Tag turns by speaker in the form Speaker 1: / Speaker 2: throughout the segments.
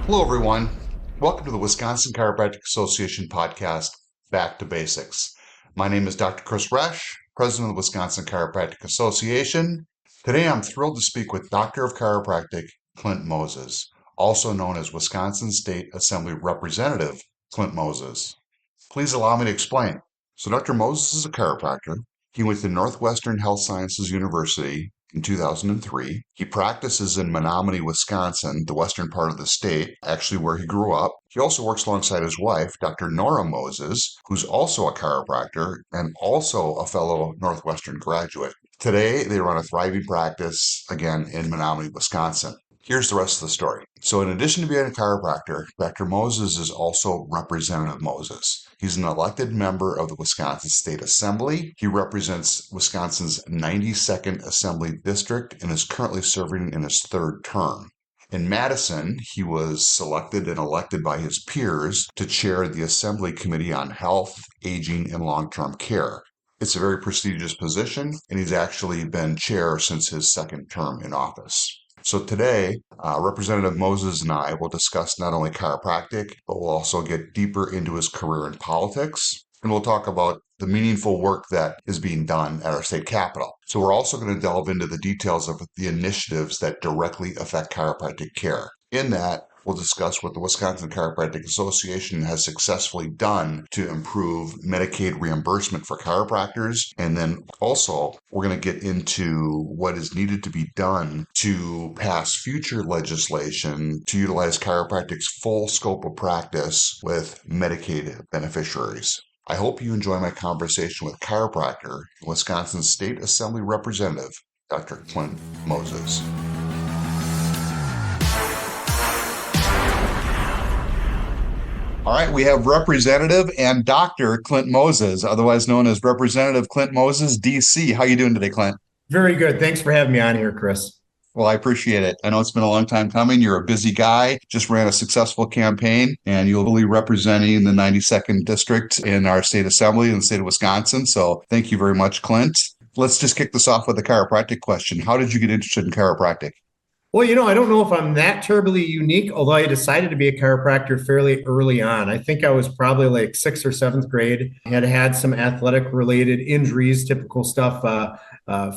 Speaker 1: Hello, everyone. Welcome to the Wisconsin Chiropractic Association podcast, Back to Basics. My name is Dr. Chris Resch, President of the Wisconsin Chiropractic Association. Today, I'm thrilled to speak with Doctor of Chiropractic, Clint Moses, also known as Wisconsin State Assembly Representative Clint Moses. Please allow me to explain. So, Dr. Moses is a chiropractor. He went to Northwestern Health Sciences University in 2003. He practices in Menomonie, Wisconsin, the western part of the state, actually where he grew up. He also works alongside his wife, Dr. Nora Moses, who's also a chiropractor and also a fellow Northwestern graduate. Today, they run a thriving practice, again, in Menomonie, Wisconsin. Here's the rest of the story. So, in addition to being a chiropractor, Dr. Moses is also Representative Moses. He's an elected member of the Wisconsin State Assembly. He represents Wisconsin's 92nd Assembly District and is currently serving in his third term. In Madison, he was selected and elected by his peers to chair the Assembly Committee on Health, Aging, and Long-Term Care. It's a very prestigious position, and he's actually been chair since his second term in office. So today, Representative Moses and I will discuss not only chiropractic, but we'll also get deeper into his career in politics. And we'll talk about the meaningful work that is being done at our state capitol. So we're also going to delve into the details of the initiatives that directly affect chiropractic care. In that, we'll discuss what the Wisconsin Chiropractic Association has successfully done to improve Medicaid reimbursement for chiropractors. And then also, we're going to get into what is needed to be done to pass future legislation to utilize chiropractic's full scope of practice with Medicaid beneficiaries. I hope you enjoy my conversation with chiropractor and Wisconsin State Assembly Representative, Dr. Clint Moses. All right, we have Representative and Dr. Clint Moses, otherwise known as Representative Clint Moses, DC. How are you doing today, Clint?
Speaker 2: Very good. Thanks for having me on here, Chris.
Speaker 1: Well, I appreciate it. I know it's been a long time coming. You're a busy guy, just ran a successful campaign, and you'll be representing the 92nd District in our state assembly in the state of Wisconsin. So thank you very much, Clint. Let's just kick this off with a chiropractic question. How did you get interested in chiropractic?
Speaker 2: Well, I don't know if I'm that terribly unique, although I decided to be a chiropractor fairly early on. I think I was probably like sixth or seventh grade. I had had some athletic related injuries, typical stuff,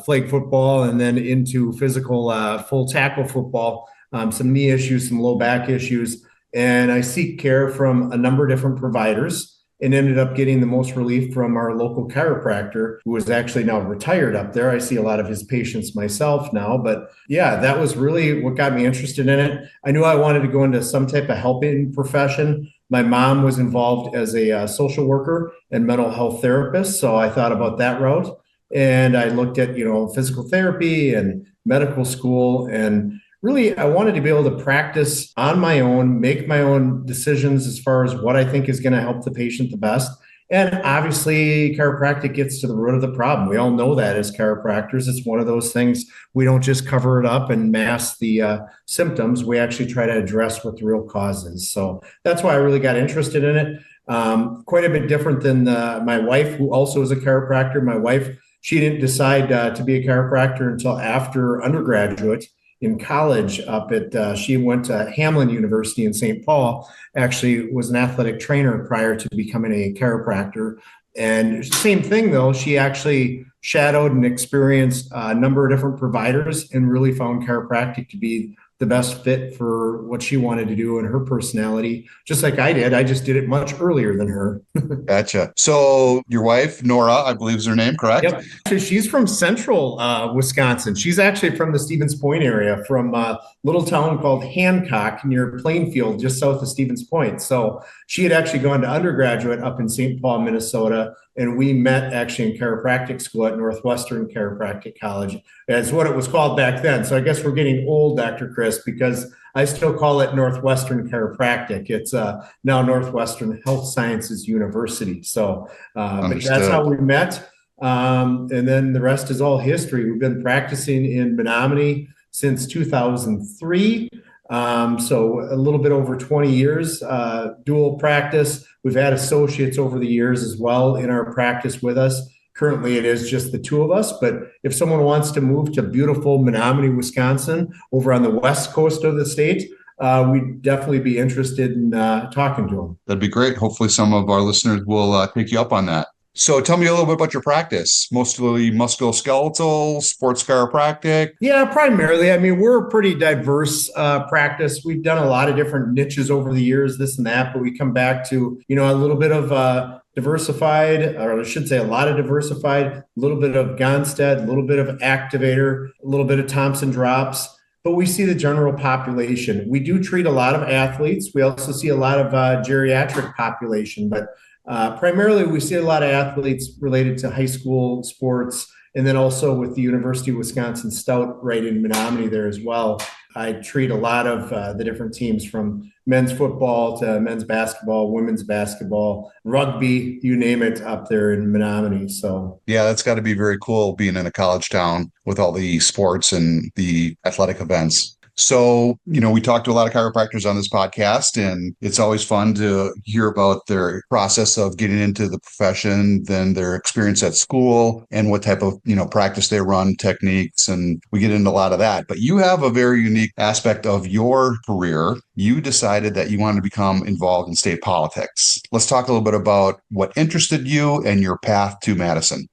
Speaker 2: flag football, and then into physical full tackle football, some knee issues, some low back issues. And I seek care from a number of different providers and ended up getting the most relief from our local chiropractor, who is actually now retired up there. I see a lot of his patients myself now, but yeah, that was really what got me interested in it. I knew I wanted to go into some type of helping profession. My mom was involved as a social worker and mental health therapist, so I thought about that route. And I looked at, physical therapy and medical school, and really, I wanted to be able to practice on my own, make my own decisions as far as what I think is going to help the patient the best. And obviously, chiropractic gets to the root of the problem. We all know that as chiropractors. It's one of those things, we don't just cover it up and mask the symptoms. We actually try to address what the real cause is. So that's why I really got interested in it. Quite a bit different than my wife, who also is a chiropractor. My wife, she didn't decide to be a chiropractor until after undergraduate. In college she went to Hamline University in St. Paul, actually was an athletic trainer prior to becoming a chiropractor. And same thing though, she actually shadowed and experienced a number of different providers and really found chiropractic to be the best fit for what she wanted to do and her personality, just like I did. I just did it much earlier than her.
Speaker 1: Gotcha. So your wife, Nora, I believe is her name, correct?
Speaker 2: Yep. Actually, she's from central Wisconsin. She's actually from the Stevens Point area, from a little town called Hancock near Plainfield, just south of Stevens Point. So she had actually gone to undergraduate up in St. Paul, Minnesota, and we met actually in chiropractic school at Northwestern Chiropractic College. That's what it was called back then. So I guess we're getting old, Dr. Chris, because I still call it Northwestern Chiropractic. It's now Northwestern Health Sciences University. So but that's how we met. And then the rest is all history. We've been practicing in Menomonie since 2003. So a little bit over 20 years, dual practice. We've had associates over the years as well in our practice with us. Currently, it is just the two of us, but if someone wants to move to beautiful Menomonie, Wisconsin, over on the west coast of the state, we'd definitely be interested in talking to them.
Speaker 1: That'd be great. Hopefully, some of our listeners will take you up on that. So, tell me a little bit about your practice. Mostly musculoskeletal, sports chiropractic.
Speaker 2: Yeah, primarily. I mean, we're a pretty diverse practice. We've done a lot of different niches over the years, this and that, but we come back to, a little bit of diversified, or I should say a lot of diversified, a little bit of Gonstead, a little bit of activator, a little bit of Thompson drops. But we see the general population. We do treat a lot of athletes. We also see a lot of geriatric population, but primarily we see a lot of athletes related to high school sports, and then also with the University of Wisconsin Stout right in Menomonie there as well. I treat a lot of the different teams from men's football to men's basketball, women's basketball, rugby, you name it, up there in Menomonie. So
Speaker 1: Yeah, that's got to be very cool being in a college town with all the sports and the athletic events. So, we talk to a lot of chiropractors on this podcast, and it's always fun to hear about their process of getting into the profession, then their experience at school, and what type of, practice they run, techniques, and we get into a lot of that. But you have a very unique aspect of your career. You decided that you wanted to become involved in state politics. Let's talk a little bit about what interested you and your path to Madison.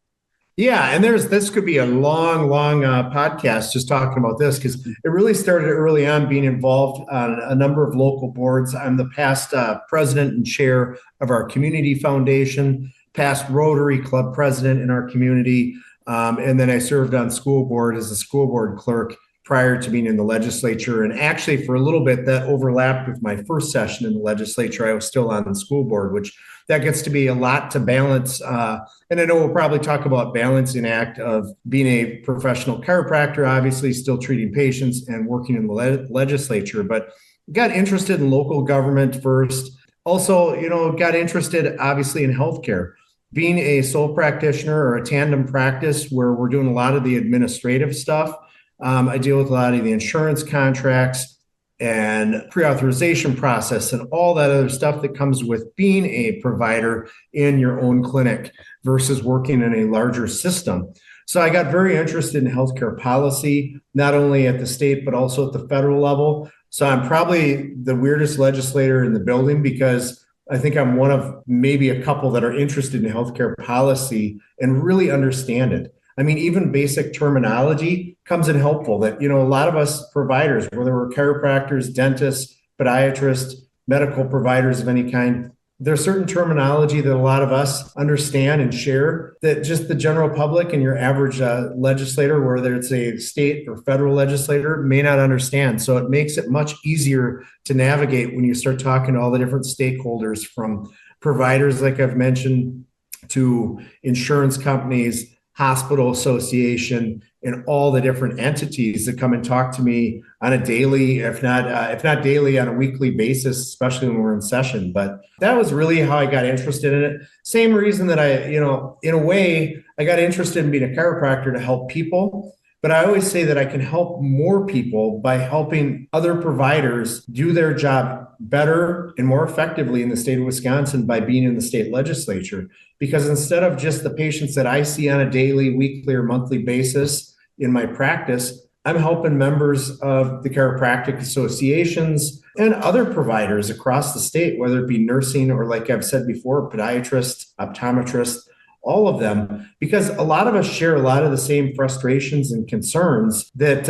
Speaker 2: yeah, and this could be a long, long podcast just talking about this, because it really started early on being involved on a number of local boards. I'm the past president and chair of our community foundation, past Rotary Club president in our community, and then I served on school board as a school board clerk prior to being in the legislature. And actually, for a little bit, that overlapped with my first session in the legislature. I was still on the school board, which that gets to be a lot to balance. And I know we'll probably talk about balancing act of being a professional chiropractor, obviously still treating patients and working in the legislature, but got interested in local government first. Also, got interested obviously in healthcare. Being a sole practitioner or a tandem practice where we're doing a lot of the administrative stuff. I deal with a lot of the insurance contracts and pre-authorization process and all that other stuff that comes with being a provider in your own clinic versus working in a larger system. So I got very interested in healthcare policy, not only at the state, but also at the federal level. So I'm probably the weirdest legislator in the building, because I think I'm one of maybe a couple that are interested in healthcare policy and really understand it. I mean, even basic terminology comes in helpful that, a lot of us providers, whether we're chiropractors, dentists, podiatrists, medical providers of any kind, there's certain terminology that a lot of us understand and share that just the general public and your average legislator, whether it's a state or federal legislator, may not understand. So it makes it much easier to navigate when you start talking to all the different stakeholders, from providers, like I've mentioned, to insurance companies, hospital association, and all the different entities that come and talk to me on a daily, if not daily, on a weekly basis, especially when we're in session. But that was really how I got interested in it. Same reason that in a way, I got interested in being a chiropractor to help people. But I always say that I can help more people by helping other providers do their job better and more effectively in the state of Wisconsin by being in the state legislature. Because instead of just the patients that I see on a daily, weekly, or monthly basis in my practice, I'm helping members of the chiropractic associations and other providers across the state, whether it be nursing or, like I've said before, podiatrists, optometrists, all of them, because a lot of us share a lot of the same frustrations and concerns that,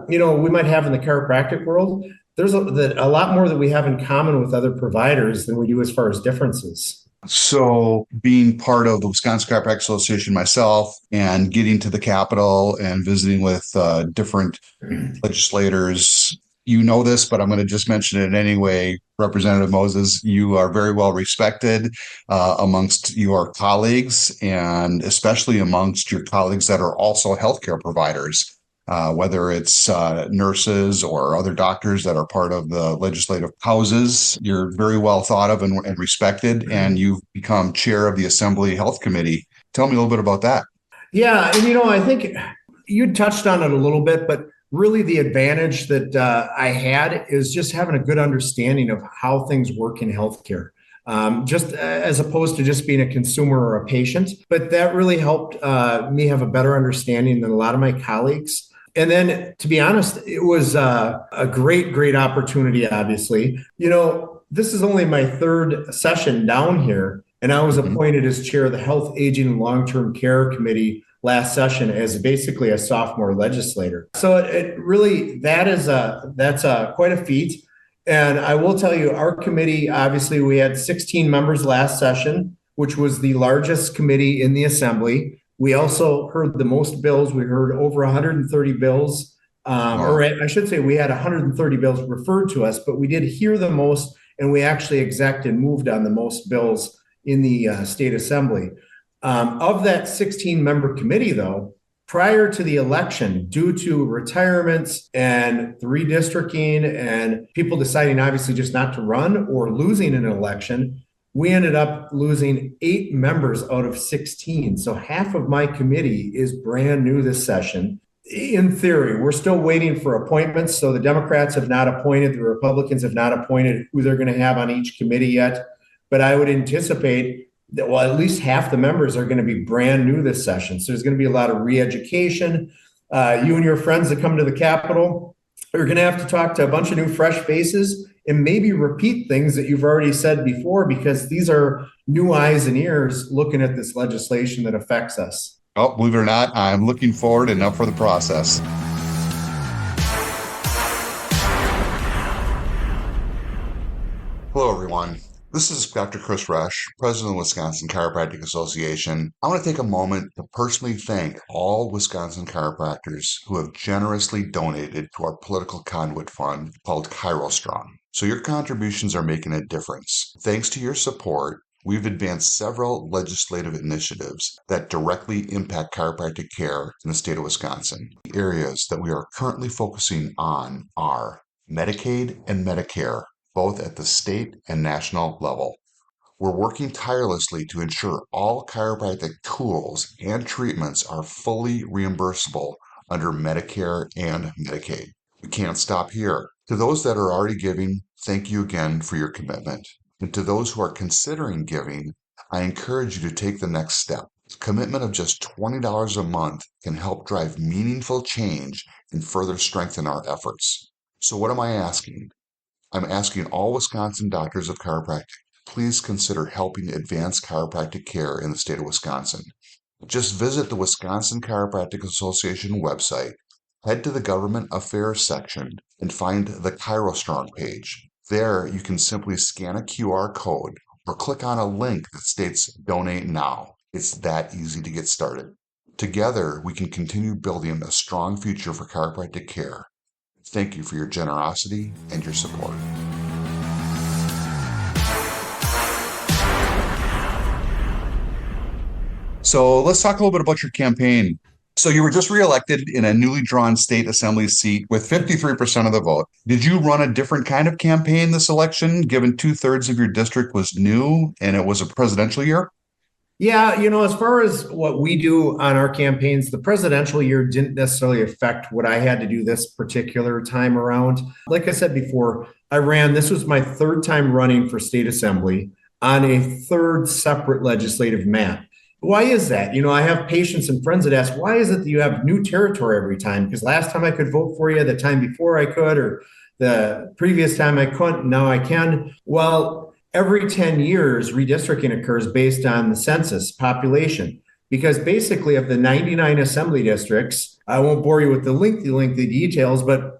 Speaker 2: we might have in the chiropractic world. There's a lot more that we have in common with other providers than we do as far as differences.
Speaker 1: So being part of the Wisconsin Chiropractic Association myself and getting to the Capitol and visiting with different legislators, you know this, but I'm going to just mention it anyway. Representative Moses, you are very well respected amongst your colleagues, and especially amongst your colleagues that are also healthcare providers. Whether it's nurses or other doctors that are part of the legislative houses, you're very well thought of and respected, and you've become chair of the Assembly Health Committee. Tell me a little bit about that.
Speaker 2: Yeah, and I think you touched on it a little bit, but really the advantage that I had is just having a good understanding of how things work in healthcare. Just as opposed to just being a consumer or a patient. But that really helped me have a better understanding than a lot of my colleagues. And then, to be honest, it was a great, great opportunity, obviously. This is only my third session down here, and I was
Speaker 1: Mhm.
Speaker 2: appointed as chair of the Health, Aging, and Long-Term Care Committee last session as basically a sophomore legislator. So it really, that's quite a feat. And I will tell you, our committee, obviously, we had 16 members last session, which was the largest committee in the assembly. We also heard the most bills. We heard over 130 bills, or
Speaker 1: Wow.
Speaker 2: I should say we had 130 bills referred to us, but we did hear the most, and we actually execed and moved on the most bills in the state assembly. Of that 16-member committee, though, prior to the election, due to retirements and the redistricting and people deciding obviously just not to run or losing an election, we ended up losing 8 members out of 16. So half of my committee is brand new this session. In theory, we're still waiting for appointments. So the Democrats have not appointed, the Republicans have not appointed who they're going to have on each committee yet. But I would anticipate that, well, at least half the members are going to be brand new this session. So there's going to be a lot of re-education. You and your friends that come to the Capitol are going to have to talk to a bunch of new fresh faces and maybe repeat things that you've already said before, because these are new eyes and ears looking at this legislation that affects us.
Speaker 1: Oh, believe it or not, I'm looking forward and up for the process. Hello, everyone. This is Dr. Chris Resch, President of the Wisconsin Chiropractic Association. I want to take a moment to personally thank all Wisconsin chiropractors who have generously donated to our political conduit fund called ChiroStrong. So your contributions are making a difference. Thanks to your support, we've advanced several legislative initiatives that directly impact chiropractic care in the state of Wisconsin. The areas that we are currently focusing on are Medicaid and Medicare, both at the state and national level. We're working tirelessly to ensure all chiropractic tools and treatments are fully reimbursable under Medicare and Medicaid. We can't stop here. To those that are already giving, thank you again for your commitment. And to those who are considering giving, I encourage you to take the next step. A commitment of just $20 a month can help drive meaningful change and further strengthen our efforts. So what am I asking? I'm asking all Wisconsin doctors of chiropractic, please consider helping advance chiropractic care in the state of Wisconsin. Just visit the Wisconsin Chiropractic Association website, head to the Government Affairs section, and find the ChiroStrong page. There, you can simply scan a QR code or click on a link that states Donate Now. It's that easy to get started. Together, we can continue building a strong future for chiropractic care. Thank you for your generosity and your support. So let's talk a little bit about your campaign. So you were just reelected in a newly drawn state assembly seat with 53% of the vote. Did you run a different kind of campaign this election, given 2/3 of your district was new and it was a presidential year?
Speaker 2: Yeah, as far as what we do on our campaigns, the presidential year didn't necessarily affect what I had to do this particular time around. Like I said before, this was my third time running for state assembly on a third separate legislative map. Why is that? I have patients and friends that ask, why is it that you have new territory every time? Because last time I could vote for you, the time before I could, or the previous time I couldn't, now I can. Well, every 10 years, redistricting occurs based on the census population. Because basically, of the 99 assembly districts, I won't bore you with the lengthy details, but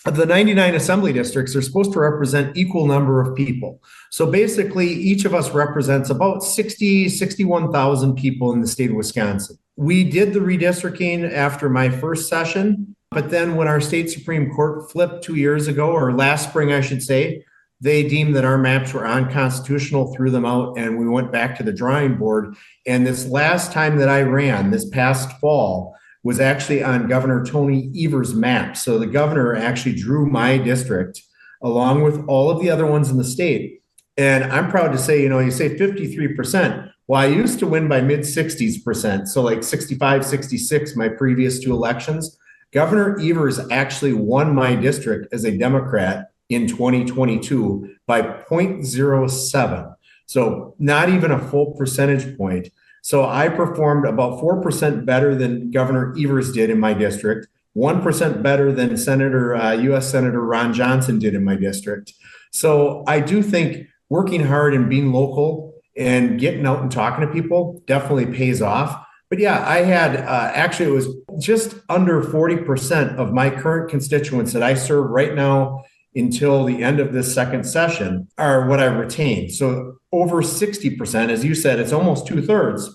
Speaker 2: of the 99 assembly districts, they're supposed to represent equal number of people. So basically, each of us represents about 61,000 people in the state of Wisconsin. We did the redistricting after my first session, but then when our state Supreme Court flipped 2 years ago, or last spring, I should say, they deemed that our maps were unconstitutional, threw them out, and we went back to the drawing board. And this last time that I ran, this past fall, was actually on Governor Tony Evers' map. So the governor actually drew my district along with all of the other ones in the state. And I'm proud to say, you say 53%. Well, I used to win by mid 60s%. So like 65, 66, my previous 2 elections. Governor Evers actually won my district as a Democrat in 2022 by 0.07. So not even a full percentage point. So I performed about 4% better than Governor Evers did in my district, 1% better than U.S. Senator Ron Johnson did in my district. So I do think working hard and being local and getting out and talking to people definitely pays off. But yeah, I had actually, it was just under 40% of my current constituents that I serve right now until the end of this second session are what I retained. So over 60%, as you said, it's almost 2/3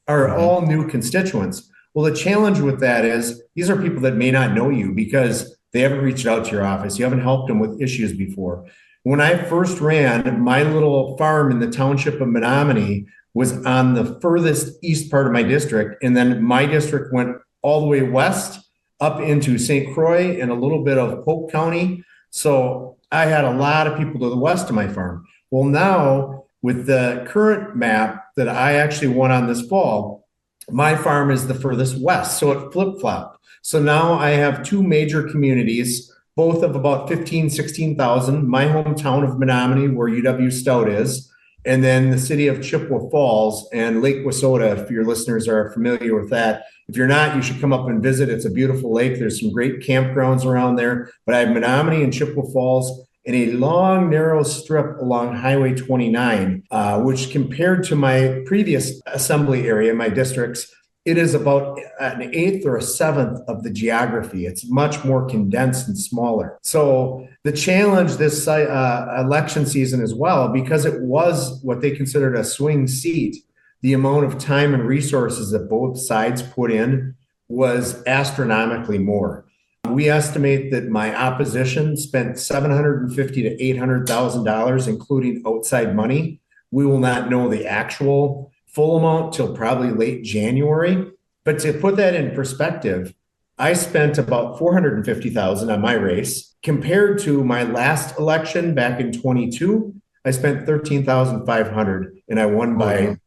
Speaker 2: are all new constituents. Well, the challenge with that is these are people that may not know you because they haven't reached out to your office. You haven't helped them with issues before. When I first ran, my little farm in the township of Menomonie was on the furthest east part of my district. And then my district went all the way west up into St. Croix and a little bit of Polk County. So I had a lot of people to the west of my farm. Well, now with the current map that I actually won on this fall, my farm is the furthest west. So it flip-flopped. So now I have two major communities, both of about 15, 16,000. My hometown of Menomonie, where UW Stout is, and then the city of Chippewa Falls and Lake Wissota, if your listeners are familiar with that. If you're not, you should come up and visit. It's a beautiful lake. There's some great campgrounds around there. But I have Menomonie and Chippewa Falls and a long, narrow strip along Highway 29, which compared to my previous assembly area, my districts, it is about an eighth or a seventh of the geography. It's much more condensed and smaller. So the challenge this election season as well, because it was what they considered a swing seat, the amount of time and resources that both sides put in was astronomically more. We estimate that my opposition spent $750,000 to $800,000, including outside money. We will not know the actual full amount till probably late January. But to put that in perspective, I spent about $450,000 on my race compared to my last election back in 22. I spent $13,500 and I won by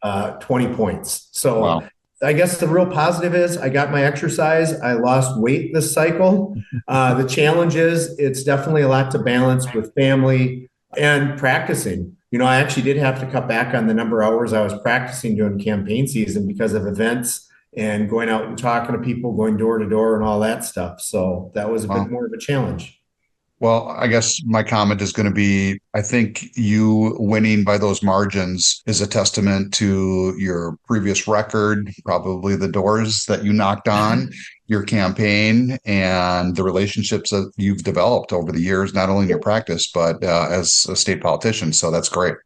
Speaker 2: 20 points. So wow. I guess the real positive is I got my exercise. I lost weight this cycle. The challenge is it's definitely a lot to balance with family and practicing. You know, I actually did have to cut back on the number of hours I was practicing during campaign season because of events and going out and talking to people, going door to door and all that stuff. So that was a bit more of a challenge.
Speaker 1: Well, I guess my comment is going to be, I think you winning by those margins is a testament to your previous record, probably the doors that you knocked on, your campaign, and the relationships that you've developed over the years, not only in your practice, but as a state politician. So that's great.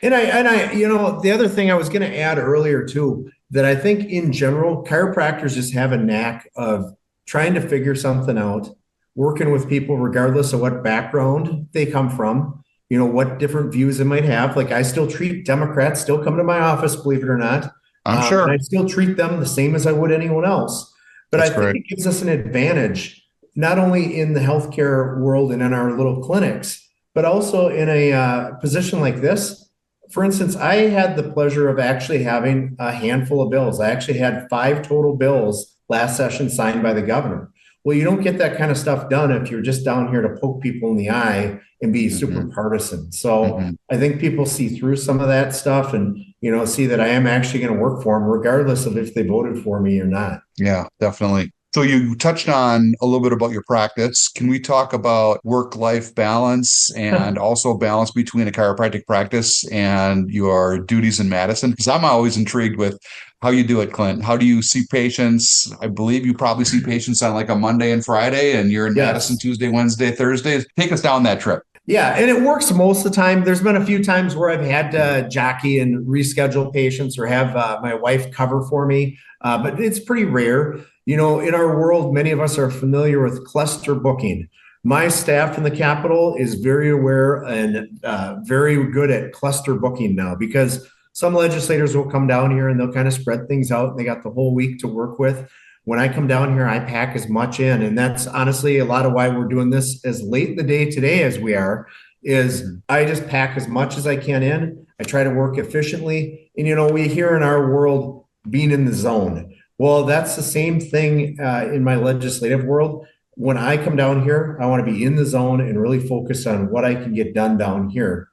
Speaker 2: And I, you know, the other thing I was going to add earlier too, that I think in general, chiropractors just have a knack of trying to figure something out, working with people regardless of what background they come from, you know, what different views they might have. Like I still treat Democrats, still come to my office, believe it or not.
Speaker 1: I'm sure.
Speaker 2: And I still treat them the same as I would anyone else. But I think it gives us an advantage, not only in the healthcare world and in our little clinics, but also in a position like this. For instance, I had the pleasure of actually having a handful of bills. I actually had 5 total bills last session signed by the governor. Well, you don't get that kind of stuff done if you're just down here to poke people in the eye and be super partisan. So I think people see through some of that stuff and, you know, see that I am actually going to work for them regardless of if they voted for me or not.
Speaker 1: Yeah, definitely. So you touched on a little bit about your practice. Can we talk about work-life balance and also balance between a chiropractic practice and your duties in Madison? Because I'm always intrigued with how you do it, Clint. How do you see patients? I believe you probably see patients on like a Monday and Friday, and you're in Madison Tuesday, Wednesday, Thursday. Take us down that trip.
Speaker 2: Yeah, and it works most of the time. There's been a few times where I've had to jockey and reschedule patients or have my wife cover for me, but it's pretty rare. You know, in our world, many of us are familiar with cluster booking. My staff in the Capitol is very aware and very good at cluster booking now because some legislators will come down here and they'll kind of spread things out and they got the whole week to work with. When I come down here, I pack as much in. And that's honestly a lot of why we're doing this as late in the day today as we are, is I just pack as much as I can in. I try to work efficiently. And, you know, we hear in our world being in the zone. Well, that's the same thing in my legislative world. When I come down here, I want to be in the zone and really focus on what I can get done down here.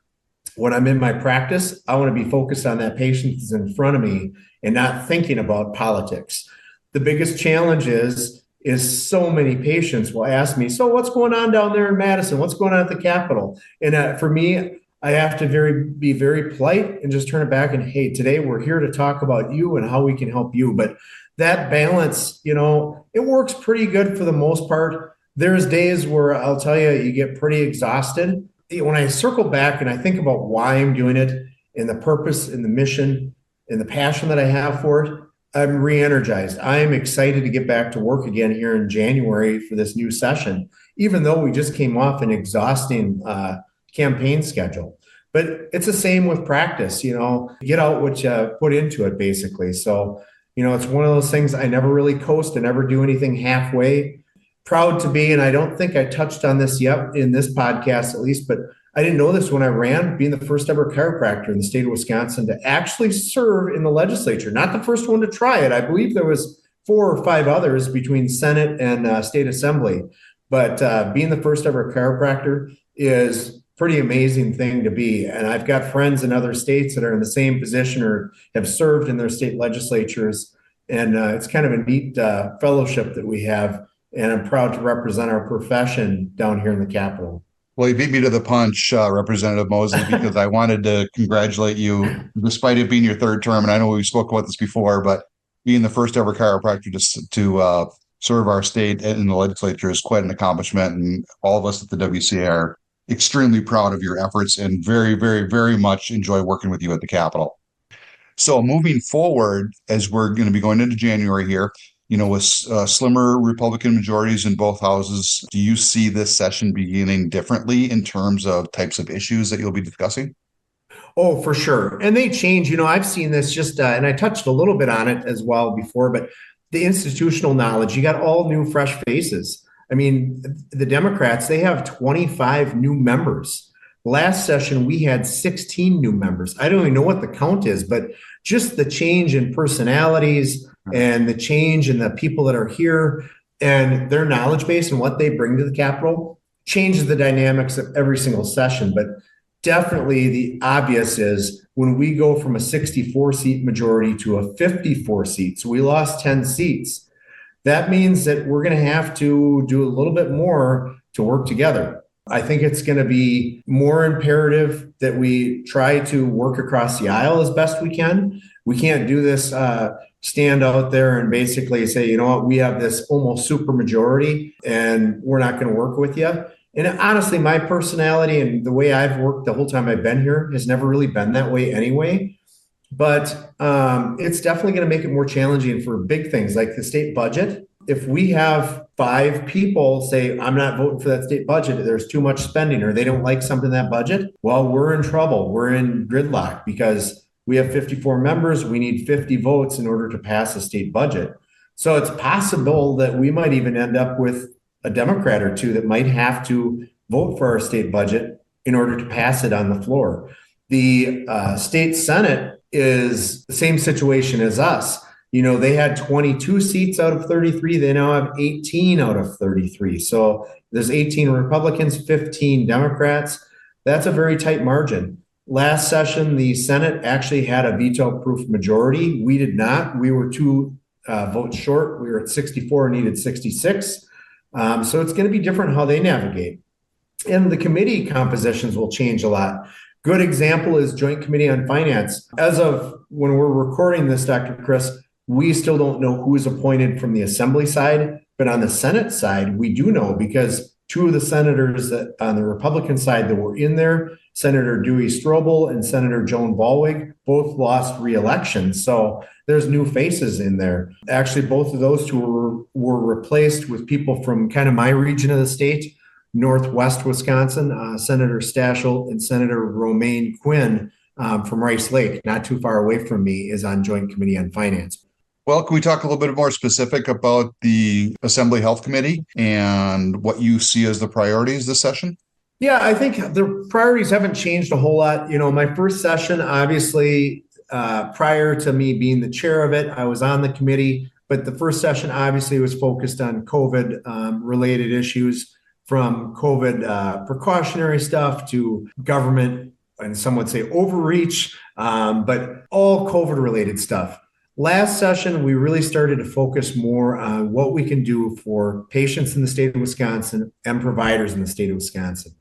Speaker 2: When I'm in my practice, I want to be focused on that patient that's in front of me and not thinking about politics. The biggest challenge is is so many patients will ask me, so what's going on down there in Madison? What's going on at the Capitol? And for me, I have to be very polite and just turn it back and, hey, today we're here to talk about you and how we can help you. But that balance, it works pretty good for the most part. There's days where I'll tell you, you get pretty exhausted. When I circle back and I think about why I'm doing it and the purpose and the mission and the passion that I have for it, I'm re-energized. I am excited to get back to work again here in January for this new session, even though we just came off an exhausting campaign schedule. But it's the same with practice, get out what you put into it, basically. So, it's one of those things I never really coast and never do anything halfway. Proud to be, and I don't think I touched on this yet in this podcast at least, but I didn't know this when I ran, being the first ever chiropractor in the state of Wisconsin to actually serve in the legislature. Not the first one to try it. I believe there was 4 or 5 others between Senate and state assembly. But being the first ever chiropractor is pretty amazing thing to be. And I've got friends in other states that are in the same position or have served in their state legislatures. And it's kind of a neat fellowship that we have. And I'm proud to represent our profession down here in the Capitol.
Speaker 1: Well, you beat me to the punch, Representative Moses, because I wanted to congratulate you, despite it being your 3rd term. And I know we spoke about this before, but being the first ever chiropractor to serve our state in the legislature is quite an accomplishment. And all of us at the WCA are extremely proud of your efforts and very, very, very much enjoy working with you at the Capitol. So moving forward, as we're going to be going into January here, with slimmer Republican majorities in both houses, do you see this session beginning differently in terms of types of issues that you'll be discussing?
Speaker 2: Oh, for sure. And they change. I've seen this and I touched a little bit on it as well before, but the institutional knowledge, you got all new, fresh faces. I mean, the Democrats, they have 25 new members. Last session, we had 16 new members. I don't even know what the count is, but just the change in personalities and the change in the people that are here and their knowledge base and what they bring to the Capitol changes the dynamics of every single session. But definitely the obvious is when we go from a 64-seat majority to a 54 seat, so we lost 10 seats, that means that we're going to have to do a little bit more to work together. I think it's going to be more imperative that we try to work across the aisle as best we can. We can't do this stand out there and basically say, you know what, we have this almost super majority and we're not going to work with you. And honestly, my personality and the way I've worked the whole time I've been here has never really been that way anyway. But it's definitely going to make it more challenging for big things like the state budget. If we have 5 people say, I'm not voting for that state budget, there's too much spending, or they don't like something in that budget, well, we're in trouble. We're in gridlock because we have 54 members. We need 50 votes in order to pass a state budget. So it's possible that we might even end up with a Democrat or 2 that might have to vote for our state budget in order to pass it on the floor. The state Senate is the same situation as us. They had 22 seats out of 33. They now have 18 out of 33. So there's 18 Republicans, 15 Democrats. That's a very tight margin. Last session, the Senate actually had a veto-proof majority. We did not. We were 2 votes short. We were at 64 and needed 66. So it's going to be different how they navigate. And the committee compositions will change a lot. Good example is Joint Committee on Finance. As of when we're recording this, Dr. Chris, we still don't know who is appointed from the Assembly side, but on the Senate side, we do know because 2 of the senators that on the Republican side that were in there, Senator Dewey Strobel and Senator Joan Ballweg, both lost re-election. So there's new faces in there. Actually, both of those 2 were replaced with people from kind of my region of the state, Northwest Wisconsin, Senator Stachel and Senator Romaine Quinn from Rice Lake, not too far away from me, is on Joint Committee on Finance.
Speaker 1: Well, can we talk a little bit more specific about the Assembly Health Committee and what you see as the priorities this session?
Speaker 2: Yeah, I think the priorities haven't changed a whole lot. My first session, obviously, prior to me being the chair of it, I was on the committee, but the first session obviously was focused on COVID related issues, from COVID precautionary stuff to government, and some would say overreach, but all COVID related stuff. Last session, we really started to focus more on what we can do for patients in the state of Wisconsin and providers in the state of Wisconsin.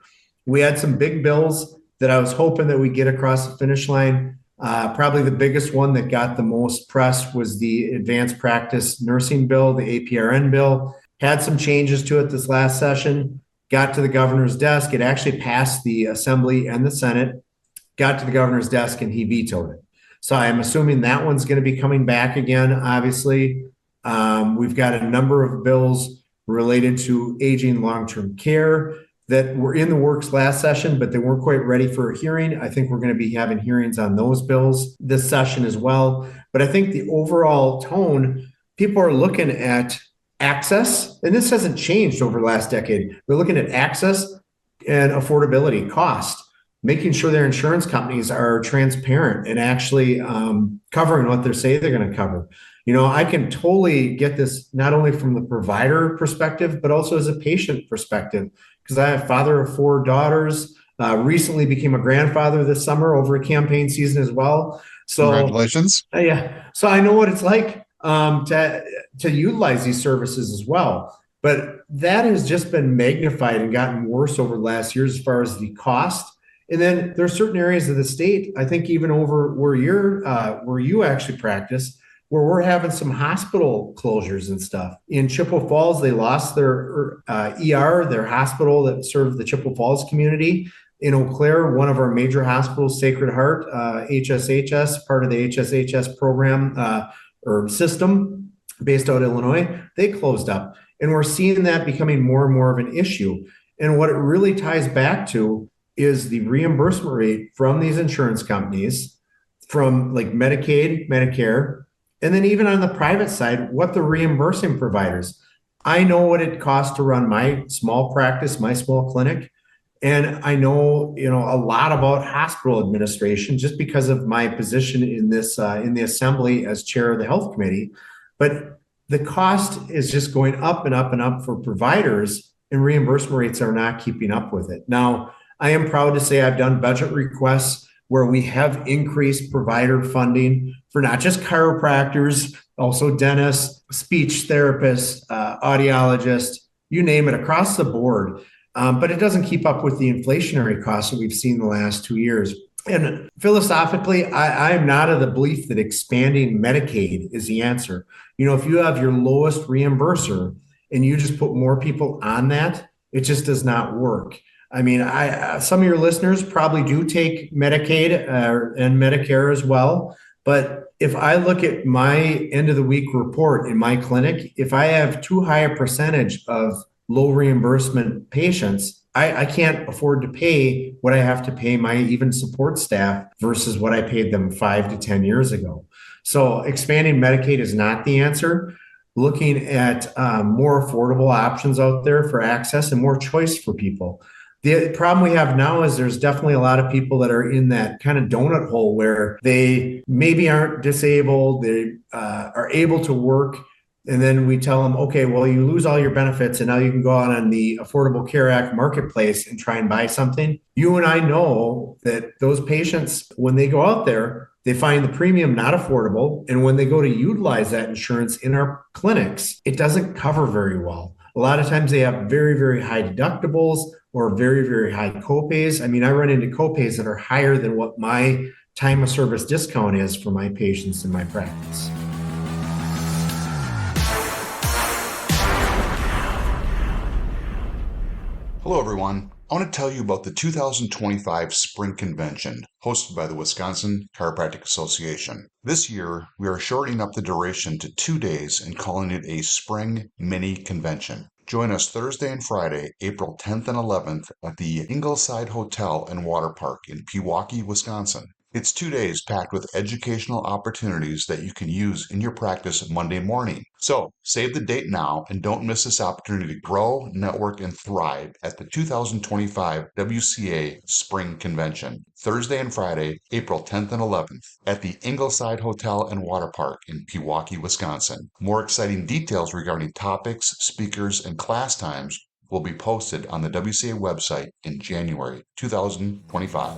Speaker 2: We had some big bills that I was hoping that we'd get across the finish line. Probably the biggest one that got the most press was the advanced practice nursing bill, the APRN bill. Had some changes to it this last session, got to the governor's desk. It actually passed the Assembly and the Senate, got to the governor's desk, and he vetoed it. So I'm assuming that one's going to be coming back again, obviously. We've got a number of bills related to aging long-term care that were in the works last session, but they weren't quite ready for a hearing. I think we're going to be having hearings on those bills this session as well. But I think the overall tone, people are looking at access, and this hasn't changed over the last decade. They're looking at access and affordability, cost, making sure their insurance companies are transparent and actually covering what they say they're going to cover. I can totally get this not only from the provider perspective, but also as a patient perspective, because I have a father of 4 daughters, recently became a grandfather this summer over a campaign season as well. So
Speaker 1: congratulations.
Speaker 2: Yeah. So I know what it's like to utilize these services as well. But that has just been magnified and gotten worse over the last years as far as the cost. And then there are certain areas of the state, I think even over where you actually practice, where we're having some hospital closures and stuff. In Chippewa Falls, they lost their their hospital that served the Chippewa Falls community. In Eau Claire, one of our major hospitals, Sacred Heart, HSHS, part of the HSHS program or system based out of Illinois, they closed up. And we're seeing that becoming more and more of an issue. And what it really ties back to is the reimbursement rate from these insurance companies, from like Medicaid, Medicare, and then even on the private side, what they're reimbursing providers. I know what it costs to run my small practice, my small clinic, and I know a lot about hospital administration just because of my position in this in the assembly as chair of the health committee. But the cost is just going up and up and up for providers, and reimbursement rates are not keeping up with it. Now, I am proud to say I've done budget requests where we have increased provider funding for not just chiropractors, also dentists, speech therapists, audiologists, you name it, across the board. But it doesn't keep up with the inflationary costs that we've seen the last 2 years. And philosophically, I am not of the belief that expanding Medicaid is the answer. If you have your lowest reimburser and you just put more people on that, it just does not work. I mean, some of your listeners probably do take Medicaid and Medicare as well. But if I look at my end of the week report in my clinic, if I have too high a percentage of low reimbursement patients, I can't afford to pay what I have to pay my even support staff versus what I paid them 5 to 10 years ago. So expanding Medicaid is not the answer. Looking at more affordable options out there for access and more choice for people. The problem we have now is there's definitely a lot of people that are in that kind of donut hole where they maybe aren't disabled, they are able to work, and then we tell them, okay, well, you lose all your benefits and now you can go out on the Affordable Care Act marketplace and try and buy something. You and I know that those patients, when they go out there, they find the premium not affordable. And when they go to utilize that insurance in our clinics, it doesn't cover very well. A lot of times they have very, very high deductibles or very, very high copays. I mean, I run into copays that are higher than what my time of service discount is for my patients in my practice.
Speaker 1: Hello, everyone. I want to tell you about the 2025 Spring Convention hosted by the Wisconsin Chiropractic Association. This year, we are shortening up the duration to 2 days and calling it a Spring Mini Convention. Join us Thursday and Friday, April 10th and 11th at the Ingleside Hotel and Water Park in Pewaukee, Wisconsin. It's 2 days packed with educational opportunities that you can use in your practice Monday morning. So save the date now and don't miss this opportunity to grow, network, and thrive at the 2025 WCA Spring Convention, Thursday and Friday, April 10th and 11th at the Ingleside Hotel and Water Park in Pewaukee, Wisconsin. More exciting details regarding topics, speakers, and class times will be posted on the WCA website in January 2025.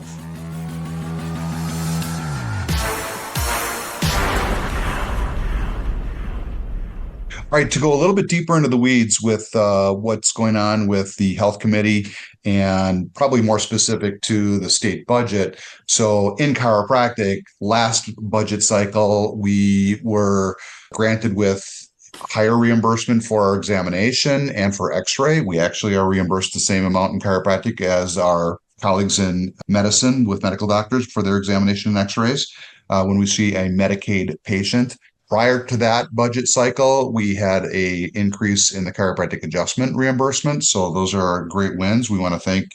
Speaker 1: All right, to go a little bit deeper into the weeds with what's going on with the health committee and probably more specific to the state budget. So, in chiropractic, last budget cycle, we were granted with higher reimbursement for our examination and for x-ray. We actually are reimbursed the same amount in chiropractic as our colleagues in medicine with medical doctors for their examination and x-rays when we see a Medicaid patient. Prior to that budget cycle, we had a increase in the chiropractic adjustment reimbursement. So those are great wins. We want to thank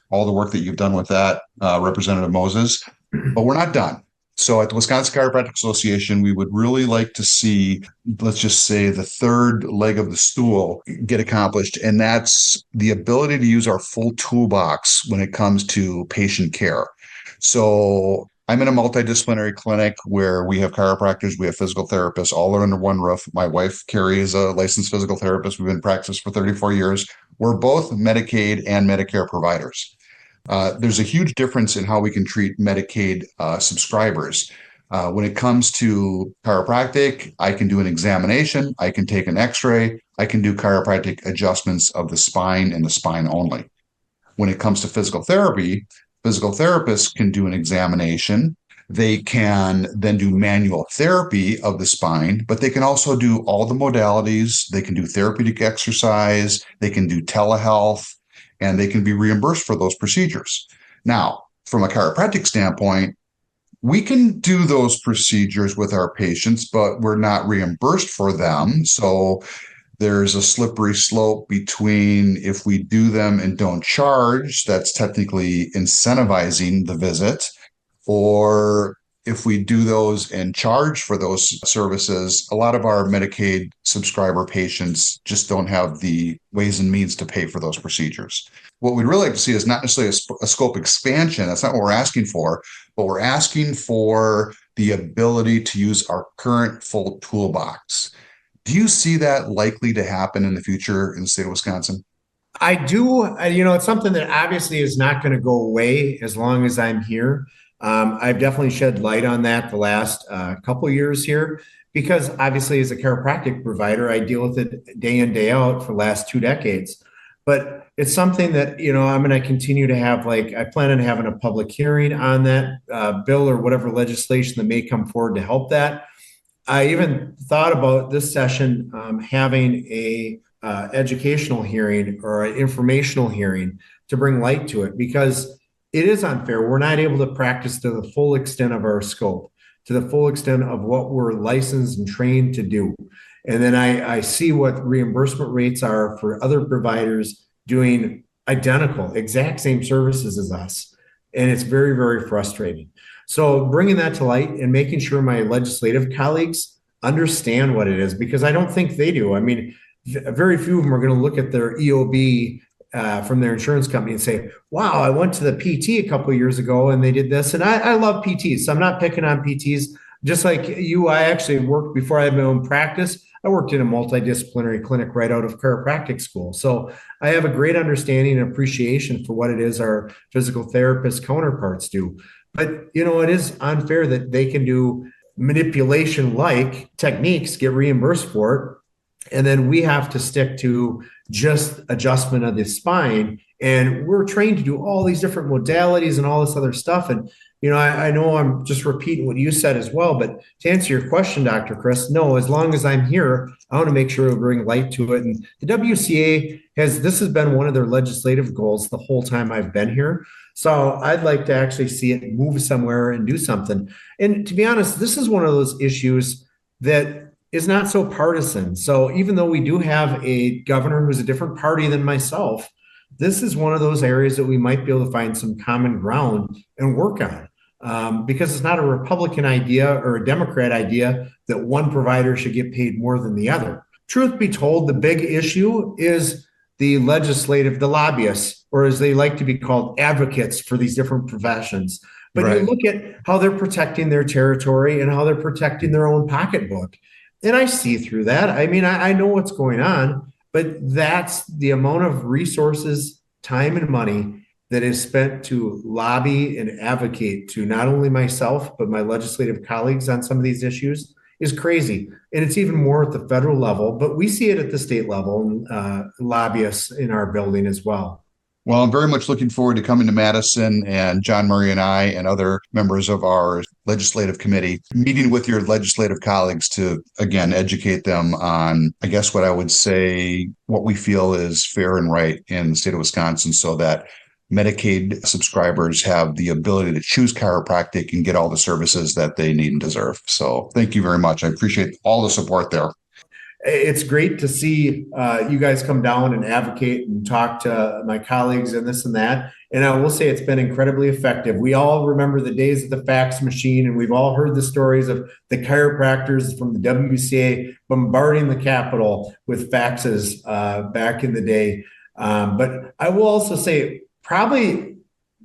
Speaker 1: all the work that you've done with that, Representative Moses. But we're not done. So at the Wisconsin Chiropractic Association, we would really like to see, let's just say, the third leg of the stool get accomplished, and that's the ability to use our full toolbox when it comes to patient care. So I'm in a multidisciplinary clinic where we have chiropractors, we have physical therapists, all are under one roof. My wife, Carrie, is a licensed physical therapist. We've been in practice for 34 years. We're both Medicaid and Medicare providers. There's a huge difference in how we can treat Medicaid subscribers. When it comes to chiropractic, I can do an examination, I can take an x-ray, I can do chiropractic adjustments of the spine and the spine only. When it comes to physical therapy, physical therapists can do an examination. They can then do manual therapy of the spine, but they can also do all the modalities. They can do therapeutic exercise, they can do telehealth, and they can be reimbursed for those procedures. Now, from a chiropractic standpoint, we can do those procedures with our patients, but we're not reimbursed for them. So there's a slippery slope between if we do them and don't charge, that's technically incentivizing the visit, or if we do those and charge for those services, a lot of our Medicaid subscriber patients just don't have the ways and means to pay for those procedures. What we'd really like to see is not necessarily a scope expansion. That's not what we're asking for, but we're asking for the ability to use our current full toolbox. Do you see that likely to happen in the future in the state of Wisconsin?
Speaker 2: I do. It's something that obviously is not going to go away as long as I'm here. I've definitely shed light on that the last couple of years here because obviously as a chiropractic provider, I deal with it day in, day out for the last 2 decades. But it's something that, I'm going to continue to have, I plan on having a public hearing on that bill or whatever legislation that may come forward to help that. I even thought about this session having a educational hearing or an informational hearing to bring light to it because it is unfair. We're not able to practice to the full extent of our scope, to the full extent of what we're licensed and trained to do. And then I see what reimbursement rates are for other providers doing identical, exact same services as us. And it's very, very frustrating. So bringing that to light and making sure my legislative colleagues understand what it is, because I don't think they do. I mean, very few of them are going to look at their EOB from their insurance company and say, wow, I went to the PT a couple of years ago and they did this. And I love PTs. So I'm not picking on PTs. Just like you, I actually worked before I had my own practice. I worked in a multidisciplinary clinic right out of chiropractic school. So I have a great understanding and appreciation for what it is our physical therapist counterparts do. But, it is unfair that they can do manipulation like techniques, get reimbursed for it. And then we have to stick to just adjustment of the spine. And we're trained to do all these different modalities and all this other stuff. And, I know I'm just repeating what you said as well, but to answer your question, Dr. Chris, no, as long as I'm here, I want to make sure we bring light to it. And the WCA this has been one of their legislative goals the whole time I've been here. So I'd like to actually see it move somewhere and do something. And to be honest, this is one of those issues that is not so partisan. So even though we do have a governor who's a different party than myself, this is one of those areas that we might be able to find some common ground and work on. Because it's not a Republican idea or a Democrat idea that one provider should get paid more than the other. Truth be told, the big issue is the lobbyists, or as they like to be called, advocates for these different professions. But right. You look at how they're protecting their territory and how they're protecting their own pocketbook. And I see through that. I mean, I know what's going on, but that's the amount of resources, time, and money that is spent to lobby and advocate to not only myself, but my legislative colleagues on some of these issues. is crazy. And it's even more at the federal level, but we see it at the state level, lobbyists in our building as well.
Speaker 1: Well, I'm very much looking forward to coming to Madison, and John Murray and I and other members of our legislative committee meeting with your legislative colleagues to, again, educate them on, I guess, what I would say, what we feel is fair and right in the state of Wisconsin, so that Medicaid subscribers have the ability to choose chiropractic and get all the services that they need and deserve. So thank you very much. I appreciate all the support there.
Speaker 2: It's great to see you guys come down and advocate and talk to my colleagues and this and that. And I will say it's been incredibly effective. We all remember the days of the fax machine, and we've all heard the stories of the chiropractors from the WCA bombarding the Capitol with faxes back in the day. But I will also say probably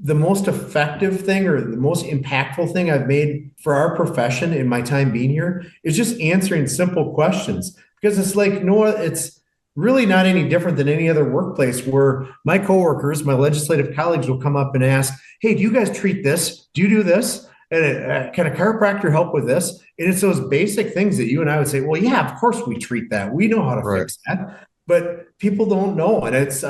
Speaker 2: the most effective thing or the most impactful thing I've made for our profession in my time being here is just answering simple questions. Because it's like, no, it's really not any different than any other workplace where my coworkers, my legislative colleagues will come up and ask, hey, do you guys treat this? Do you do this? And can a chiropractor help with this? And it's those basic things that you and I would say, well, yeah, of course we treat that. We know how to fix that. But people don't know. And it's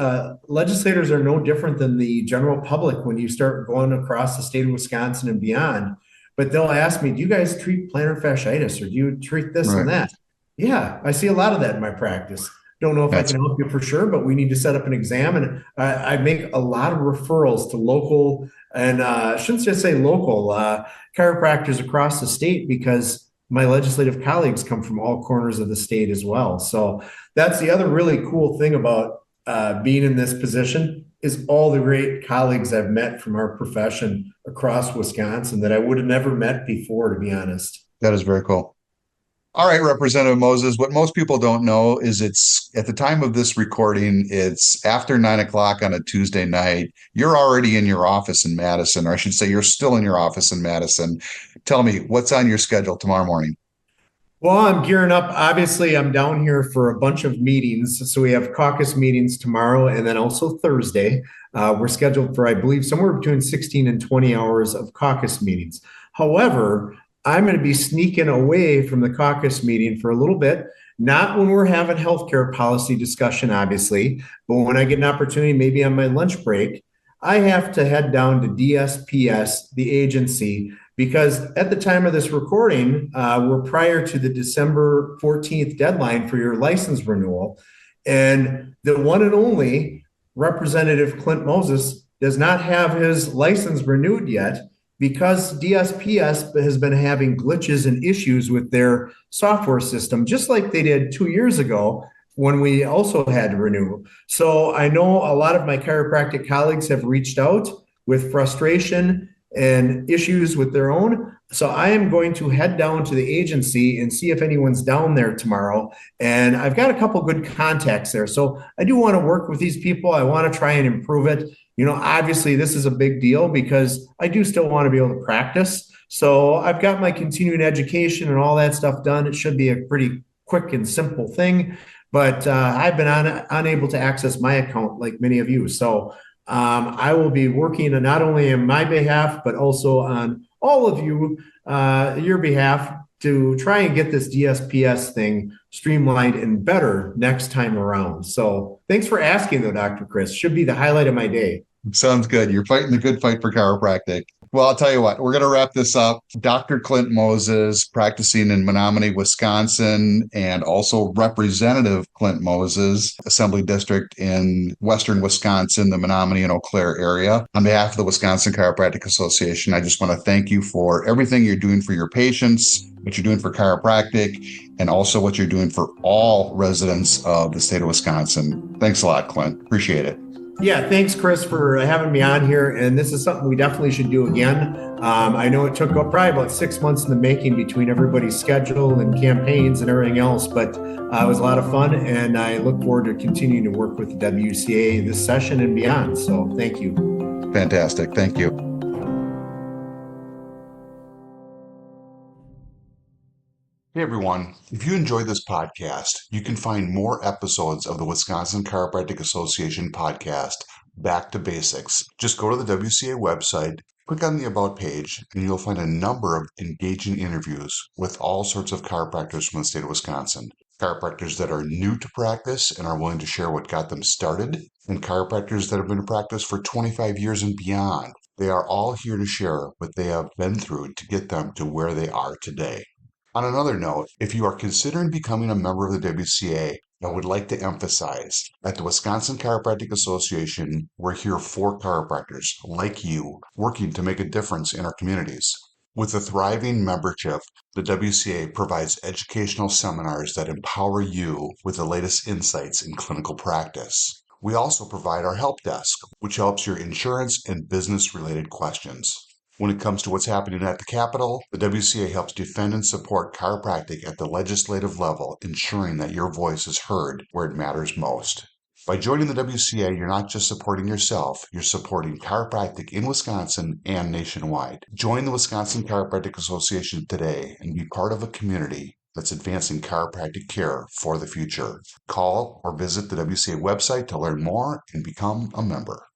Speaker 2: legislators are no different than the general public when you start going across the state of Wisconsin and beyond. But they'll ask me, do you guys treat plantar fasciitis, or do you treat this and that? Yeah, I see a lot of that in my practice. Don't know if I can help you for sure, but we need to set up an exam. And I make a lot of referrals to local, and I shouldn't just say local, chiropractors across the state, because my legislative colleagues come from all corners of the state as well. So that's the other really cool thing about being in this position is all the great colleagues I've met from our profession across Wisconsin that I would have never met before, to be honest.
Speaker 1: That is very cool. All right, Representative Moses, what most people don't know is it's at the time of this recording, it's after 9 o'clock on a Tuesday night. You're already in your office in Madison, or I should say you're still in your office in Madison. Tell me, what's on your schedule tomorrow morning?
Speaker 2: Well, I'm gearing up. Obviously, I'm down here for a bunch of meetings. So we have caucus meetings tomorrow and then also Thursday. We're scheduled for, I believe, somewhere between 16 and 20 hours of caucus meetings. However, I'm going to be sneaking away from the caucus meeting for a little bit, not when we're having healthcare policy discussion, obviously, but when I get an opportunity, maybe on my lunch break, I have to head down to DSPS, the agency, because at the time of this recording, we're prior to the December 14th deadline for your license renewal. And the one and only Representative Clint Moses does not have his license renewed yet, because DSPS has been having glitches and issues with their software system, just like they did 2 years ago when we also had to renew. So I know a lot of my chiropractic colleagues have reached out with frustration and issues with their own. So I am going to head down to the agency and see if anyone's down there tomorrow. And I've got a couple good contacts there. So I do want to work with these people. I want to try and improve it. You know, obviously this is a big deal because I do still want to be able to practice. So I've got my continuing education and all that stuff done. It should be a pretty quick and simple thing, but I've been unable to access my account like many of you. So I will be working not only on my behalf, but also on all of you, your behalf, to try and get this DSPS thing streamlined and better next time around. So thanks for asking, though, Dr. Chris. Should be the highlight of my day.
Speaker 1: Sounds good. You're fighting the good fight for chiropractic. Well, I'll tell you what, we're going to wrap this up. Dr. Clint Moses, practicing in Menomonie, Wisconsin, and also Representative Clint Moses, Assembly District in Western Wisconsin, the Menomonie and Eau Claire area. On behalf of the Wisconsin Chiropractic Association, I just want to thank you for everything you're doing for your patients, what you're doing for chiropractic, and also what you're doing for all residents of the state of Wisconsin. Thanks a lot, Clint. Appreciate it.
Speaker 2: Yeah, thanks, Chris, for having me on here. And this is something we definitely should do again. I know it took probably about 6 months in the making between everybody's schedule and campaigns and everything else, but it was a lot of fun. And I look forward to continuing to work with the WCA this session and beyond. So thank you.
Speaker 1: Fantastic. Thank you. Hey everyone, if you enjoyed this podcast, you can find more episodes of the Wisconsin Chiropractic Association podcast Back to basics. Just go to the WCA website, click on the About page, and you'll find a number of engaging interviews with all sorts of chiropractors from the state of Wisconsin. Chiropractors that are new to practice and are willing to share what got them started, and chiropractors that have been in practice for 25 years and beyond. They are all here to share what they have been through to get them to where they are today. On another note, if you are considering becoming a member of the WCA, I would like to emphasize at the Wisconsin Chiropractic Association, we're here for chiropractors like you working to make a difference in our communities. With a thriving membership, the WCA provides educational seminars that empower you with the latest insights in clinical practice. We also provide our help desk, which helps your insurance and business related questions. When it comes to what's happening at the Capitol, the WCA helps defend and support chiropractic at the legislative level, ensuring that your voice is heard where it matters most. By joining the WCA, you're not just supporting yourself, you're supporting chiropractic in Wisconsin and nationwide. Join the Wisconsin Chiropractic Association today and be part of a community that's advancing chiropractic care for the future. Call or visit the WCA website to learn more and become a member.